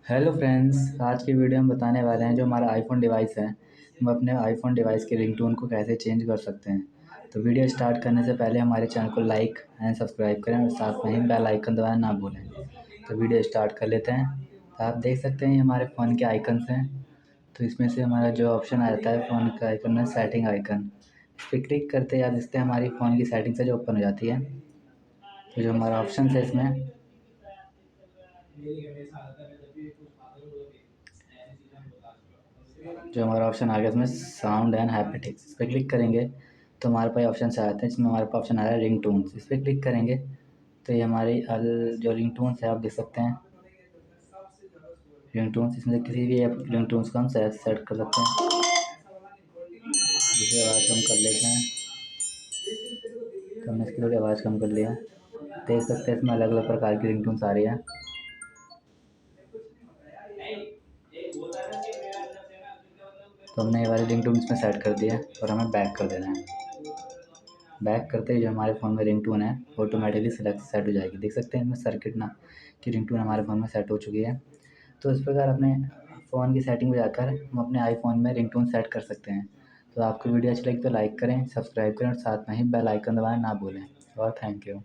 Hello friends, आज की video में बताने वाले हैं जो हमारा आईफ़ोन डिवाइस है, हम अपने आईफ़ोन डिवाइस के रिंगटोन को कैसे चेंज कर सकते हैं। तो वीडियो स्टार्ट करने से पहले हमारे चैनल को लाइक एंड सब्सक्राइब करें और साथ में ही बेल आइकन दबाना ना भूलें। तो वीडियो स्टार्ट कर लेते हैं। तो आप देख सकते हैं ये हमारे फ़ोन के आइकन्स हैं। तो इसमें से हमारा जो ऑप्शन आता है फ़ोन के आइकन में सेटिंग आइकन, इस पर क्लिक करते या जिससे हमारी फ़ोन की सेटिंग्स है जो ओपन हो जाती है। तो जो हमारा ऑप्शन है इसमें जो हमारा ऑप्शन आ गया इसमें साउंड एंड हैप्टिक्स, इस पर क्लिक करेंगे तो हमारे पास ऑप्शन से आते हैं जिसमें हमारे पास ऑप्शन आ रहा है रिंग टून्स। इस पर क्लिक करेंगे तो ये हमारी जो रिंग टून्स है आप देख सकते हैं रिंग टून्स, इसमें से किसी भी रिंग टून्स को हम सेट कर सकते हैं। जैसे आवाज़ कम कर लेते हैं, तो हमने इसकी थोड़ी आवाज़ कम कर लिया है। देख सकते हैं इसमें अलग अलग प्रकार की रिंग टून्स आ रही है। तो हमने ये वाली रिंग टून इसमें सेट कर दिया और हमें बैक कर देना है। बैक करते ही जो हमारे फ़ोन में रिंगटोन है ऑटोमेटिकली सेट हो जाएगी। देख सकते हैं इसमें सर्किट ना की रिंगटोन हमारे फ़ोन में सेट हो चुकी है। तो इस प्रकार अपने फ़ोन की सेटिंग में जाकर हम अपने आईफ़ोन में रिंगटोन सेट कर सकते हैं। तो आपको वीडियो अच्छी लगी तो लाइक करें, सब्सक्राइब करें और साथ में ही बेल आइकन दबाना ना भूलें। और थैंक यू।